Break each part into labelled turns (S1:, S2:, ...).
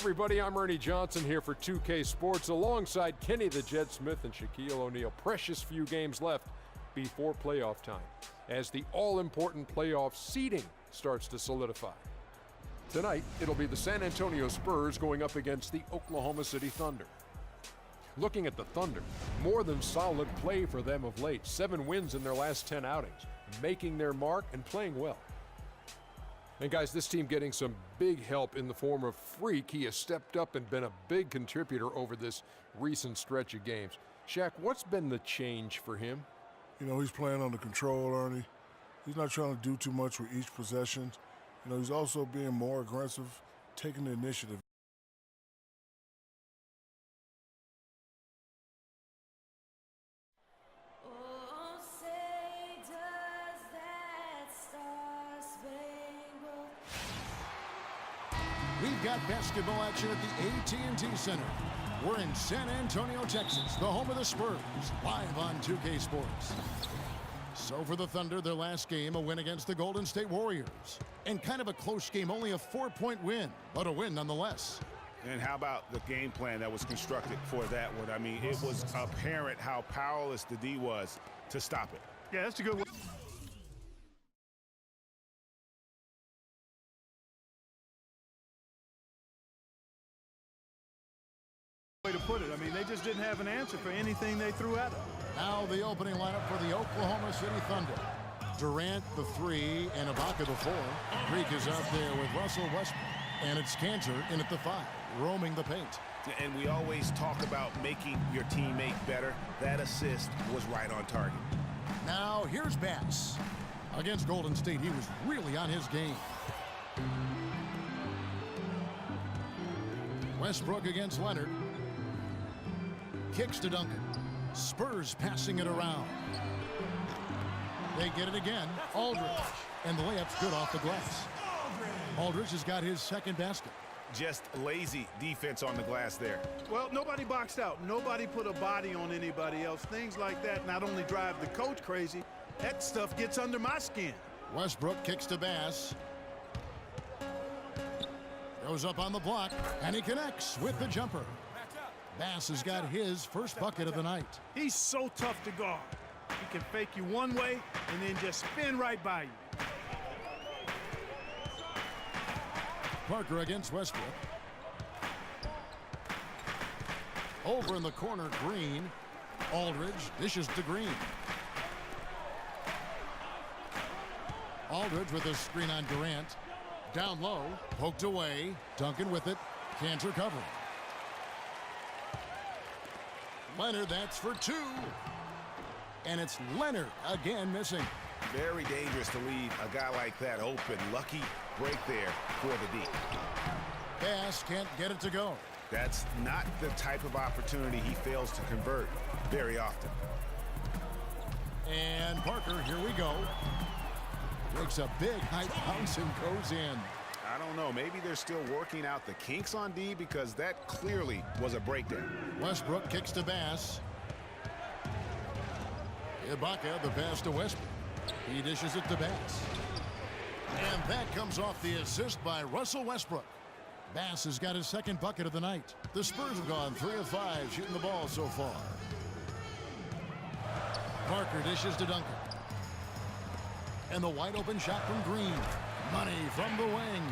S1: everybody, I'm Ernie Johnson here for 2K Sports alongside Kenny the Jet Smith and Shaquille O'Neal. Precious few games left before playoff time as the all-important playoff seeding starts to solidify. Tonight, it'll be the San Antonio Spurs going up against the Oklahoma City Thunder. Looking at the Thunder, more than solid play for them of late. 7 wins in their last 10 outings, making their mark and playing well. And guys, this team getting some big help in the form of Freak. He has stepped up and been a big contributor over this recent stretch of games. Shaq, what's been the change for him?
S2: You know, he's playing under control, Ernie. He's not trying to do too much with each possession. You know, he's also being more aggressive, taking the initiative.
S3: We've got basketball action at the AT&T Center. We're in San Antonio, Texas, the home of the Spurs, live on 2K Sports. So for the Thunder, their last game, a win against the Golden State Warriors. And kind of a close game, only a 4-point win, but a win nonetheless.
S4: And how about the game plan that was constructed for that one? I mean, it was apparent how powerless the D was to stop it.
S5: Yeah, that's a good one. Way to put it. I mean, they just didn't have an answer for anything they threw at them.
S3: Now the opening lineup for the Oklahoma City Thunder. Durant, the 3, and Ibaka, the 4. Greek is out there with Russell Westbrook. And it's Cantor in at the 5, roaming the paint.
S4: And we always talk about making your teammate better. That assist was right on target.
S3: Now here's Bass. Against Golden State, he was really on his game. Westbrook against Leonard. Kicks to Duncan. Spurs passing it around. They get it again. Aldridge. And the layup's good off the glass. Aldridge has got his second basket.
S4: Just lazy defense on the glass there.
S5: Well, nobody boxed out. Nobody put a body on anybody else. Things like that not only drive the coach crazy, that stuff gets under my skin.
S3: Westbrook kicks to Bass. Goes up on the block, and he connects with the jumper. Bass has got his first bucket of the night.
S5: He's so tough to guard. He can fake you one way and then just spin right by you.
S3: Parker against Westbrook. Over in the corner, Green. Aldridge dishes to Green. Aldridge with a screen on Durant. Down low, poked away. Duncan with it. Cantor covering. Leonard, that's for 2. And it's Leonard again missing.
S4: Very dangerous to leave a guy like that open. Lucky break there for the D.
S3: Bass can't get it to go.
S4: That's not the type of opportunity he fails to convert very often.
S3: And Parker, here we go. Takes a big high bounce and goes in.
S4: I don't know. Maybe they're still working out the kinks on D because that clearly was a breakdown.
S3: Westbrook kicks to Bass. Ibaka, the pass to Westbrook. He dishes it to Bass. And that comes off the assist by Russell Westbrook. Bass has got his second bucket of the night. The Spurs have gone 3 of 5 shooting the ball so far. Parker dishes to Duncan. And the wide open shot from Green. Money from the wing.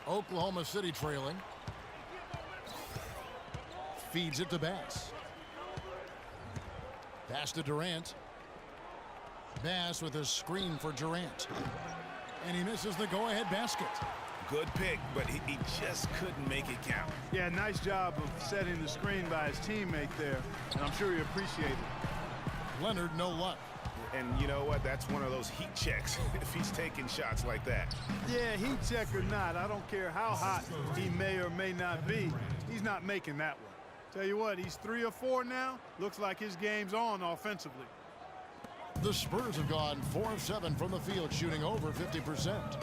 S3: Oklahoma City trailing. Feeds it to Bass. Pass to Durant. Bass with a screen for Durant. And he misses the go-ahead basket.
S4: Good pick, but he just couldn't make it count.
S5: Yeah, nice job of setting the screen by his teammate there, and I'm sure he appreciated it.
S3: Leonard, no luck.
S4: And you know what? That's one of those heat checks if he's taking shots like that.
S5: Yeah, heat check or not, I don't care how hot he may or may not be. He's not making that one. Tell you what, he's 3 of 4 now. Looks like his game's on offensively.
S3: The Spurs have gone 4 of 7 from the field, shooting over 50%.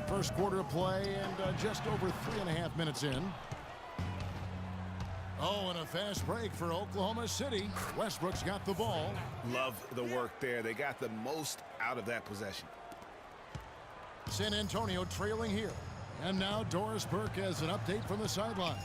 S3: First quarter of play and just over 3.5 minutes in. Oh, and a fast break for Oklahoma City. Westbrook's got the ball.
S4: Love the work there. They got the most out of that possession.
S3: San Antonio trailing here. And now Doris Burke has an update from the sidelines.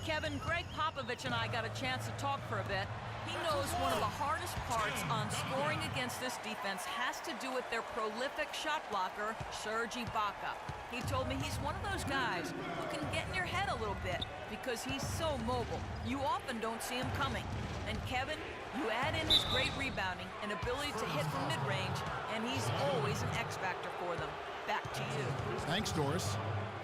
S6: Kevin, Greg Popovich and I got a chance to talk for a bit. He knows one of the hardest parts on scoring against this defense has to do with their prolific shot blocker, Serge Ibaka. He told me he's one of those guys who can get in your head a little bit because he's so mobile. You often don't see him coming. And Kevin, you add in his great rebounding and ability to hit from mid-range, and he's always an X factor for them. Back to you.
S3: Thanks, Doris.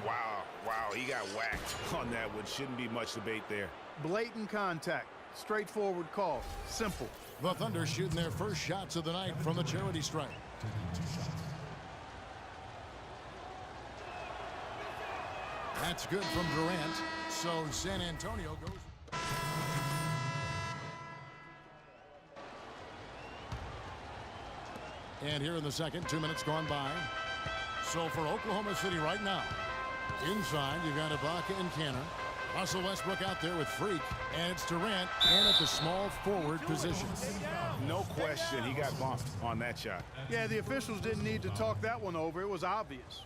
S4: Wow, he got whacked on that one. Shouldn't be much debate there.
S5: Blatant contact. Straightforward call. Simple.
S3: The Thunder shooting their first shots of the night from the charity stripe. That's good from Durant. So San Antonio goes. And here in the second, 2 minutes gone by. So for Oklahoma City right now, inside you got Ibaka and Kanter. Russell Westbrook out there with Freak, and it's Durant in at the small forward position.
S4: No question, he got bumped on that shot.
S5: Yeah, the officials didn't need to talk that one over. It was obvious.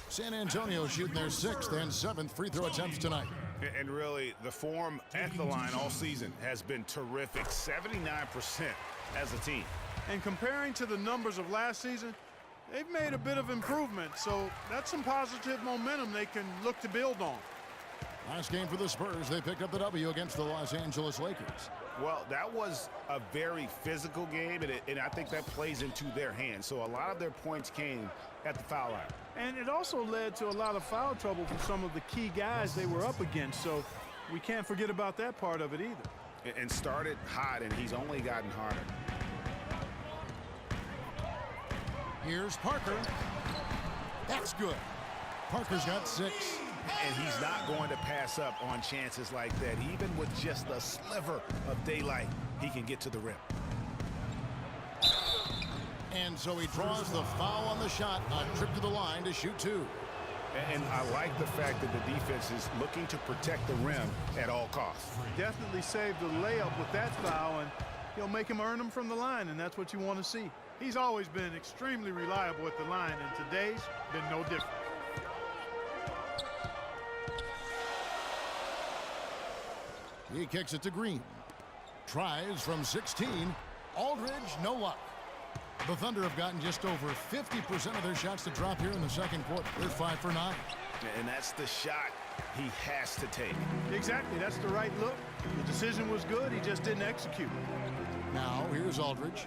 S3: San Antonio shooting their 6th and 7th free throw attempts tonight.
S4: And really, the form at the line all season has been terrific. 79% as a team.
S5: And comparing to the numbers of last season, they've made a bit of improvement. So that's some positive momentum they can look to build on.
S3: Last game for the Spurs, they picked up the W against the Los Angeles Lakers.
S4: Well, that was a very physical game, and I think that plays into their hands. So a lot of their points came at the foul line.
S5: And it also led to a lot of foul trouble from some of the key guys they were up against. So we can't forget about that part of it either.
S4: And started hot, and he's only gotten harder.
S3: Here's Parker. That's good. Parker's got 6.
S4: And he's not going to pass up on chances like that. Even with just a sliver of daylight, he can get to the rim.
S3: And so he draws the foul on the shot, a trip to the line to shoot 2.
S4: And I like the fact that the defense is looking to protect the rim at all costs.
S5: Definitely saved the layup with that foul, and he'll make him earn them from the line, and that's what you want to see. He's always been extremely reliable at the line, and today's been no different.
S3: He kicks it to Green. Tries from 16. Aldridge, no luck. The Thunder have gotten just over 50% of their shots to drop here in the second quarter. They're 5 for 9.
S4: And that's the shot he has to take.
S5: Exactly, that's the right look. The decision was good, he just didn't execute.
S3: Now, here's Aldridge.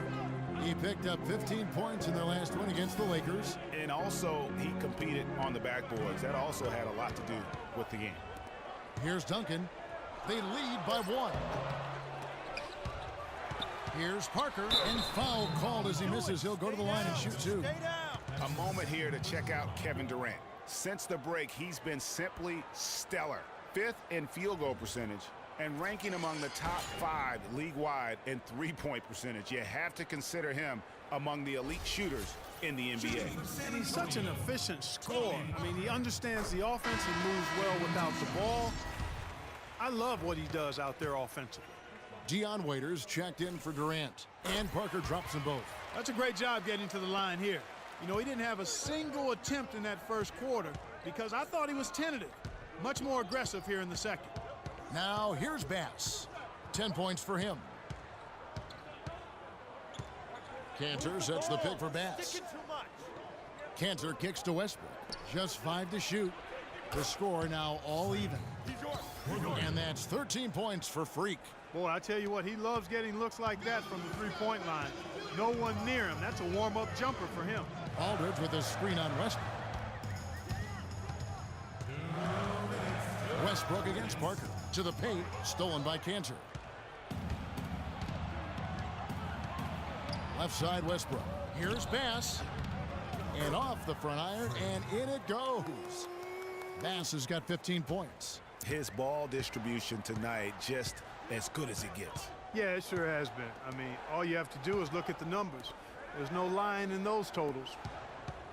S3: He picked up 15 points in their last win against the Lakers.
S4: And also, he competed on the backboards. That also had a lot to do with the game.
S3: Here's Duncan. They lead by 1. Here's Parker, and foul called as he misses. He'll go to the line and shoot 2.
S4: A moment here to check out Kevin Durant. Since the break, he's been simply stellar. 5th in field goal percentage and ranking among the top 5 league-wide in three-point percentage. You have to consider him among the elite shooters in the NBA.
S5: And he's such an efficient scorer. I mean, he understands the offense. He moves well without the ball. I love what he does out there offensively.
S3: Dion Waiters checked in for Durant, and Parker drops them both.
S5: That's a great job getting to the line here. You know, he didn't have a single attempt in that first quarter because I thought he was tentative. Much more aggressive here in the second.
S3: Now here's Bass. 10 points for him. Kanter sets the pick for Bass. Kanter kicks to Westbrook. Just 5 to shoot. The score now all even. And that's 13 points for Freak.
S5: Boy, I tell you what, he loves getting looks like that from the three-point line. No one near him. That's a warm-up jumper for him.
S3: Aldridge with a screen on Westbrook. Westbrook against Parker. To the paint, stolen by Kanter. Left side Westbrook. Here's Bass. And off the front iron, and in it goes. Bass has got 15 points.
S4: His ball distribution tonight just as good as it gets.
S5: Yeah, it sure has been. I mean, all you have to do is look at the numbers. There's no lying in those totals.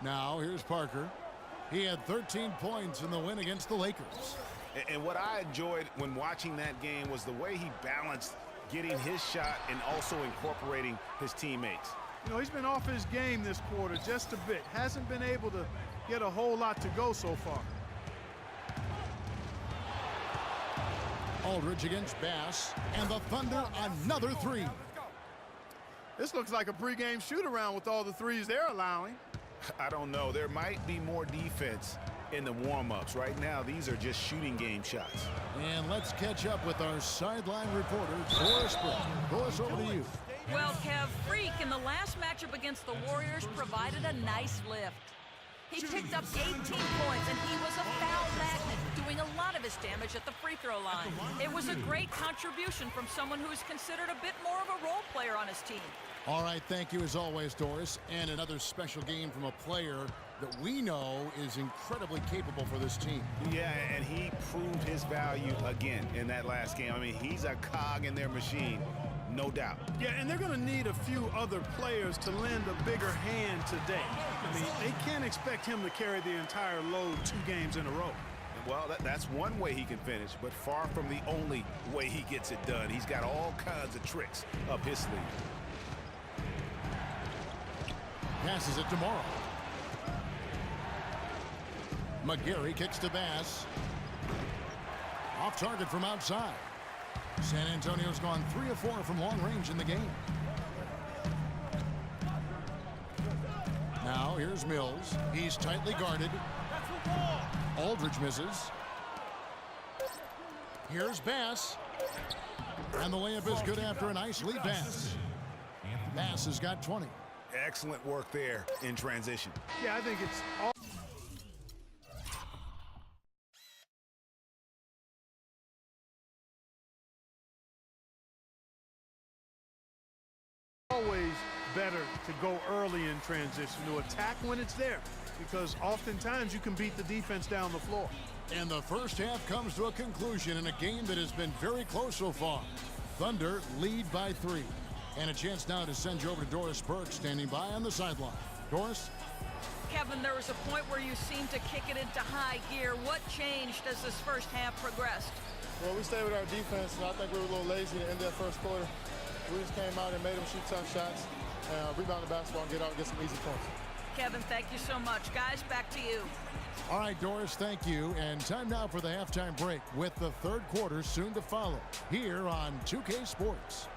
S3: Now here's Parker. He had 13 points in the win against the Lakers.
S4: And what I enjoyed when watching that game was the way he balanced getting his shot and also incorporating his teammates.
S5: You know, he's been off his game this quarter just a bit. Hasn't been able to get a whole lot to go so far.
S3: Aldridge against Bass, and the Thunder another three.
S5: This looks like a pregame shoot-around with all the threes they're allowing.
S4: I don't know. There might be more defense in the warm-ups. Right now, these are just shooting game shots.
S3: And let's catch up with our sideline reporter, Doris Burke. Doris, over to you.
S6: Well, Kev, Freak in the last matchup against the Warriors provided a nice lift. He picked up 18 points, and he was a foul magnet, doing a lot of his damage at the free throw line. It was a great contribution from someone who's considered a bit more of a role player on his team.
S3: All right, thank you as always, Doris. And another special game from a player that we know is incredibly capable for this team.
S4: Yeah, and he proved his value again in that last game. I mean, he's a cog in their machine, no doubt.
S5: Yeah, and they're going to need a few other players to lend a bigger hand today. I mean, they can't expect him to carry the entire load 2 games in a row.
S4: Well, that's one way he can finish, but far from the only way he gets it done. He's got all kinds of tricks up his sleeve.
S3: Passes it to Morrow. McGarry kicks to Bass. Off target from outside. San Antonio's gone 3 of 4 from long range in the game. Now here's Mills. He's tightly guarded. Aldridge misses. Here's Bass. And the layup is good after a nice lead pass. Bass has got 20.
S4: Excellent work there in transition.
S5: Yeah, I think it's all always better to go early in transition, to attack when it's there, because oftentimes you can beat the defense down the floor.
S3: And the first half comes to a conclusion in a game that has been very close so far. Thunder lead by 3. And a chance now to send you over to Doris Burke, standing by on the sideline. Doris?
S6: Kevin, there was a point where you seemed to kick it into high gear. What changed as this first half progressed?
S7: Well, we stayed with our defense, and I think we were a little lazy in that first quarter. We just came out and made them shoot tough shots, rebound the basketball, and get out and get some easy points.
S6: Kevin, thank you so much. Guys, back to you.
S3: All right, Doris, thank you. And time now for the halftime break with the third quarter soon to follow here on 2K Sports.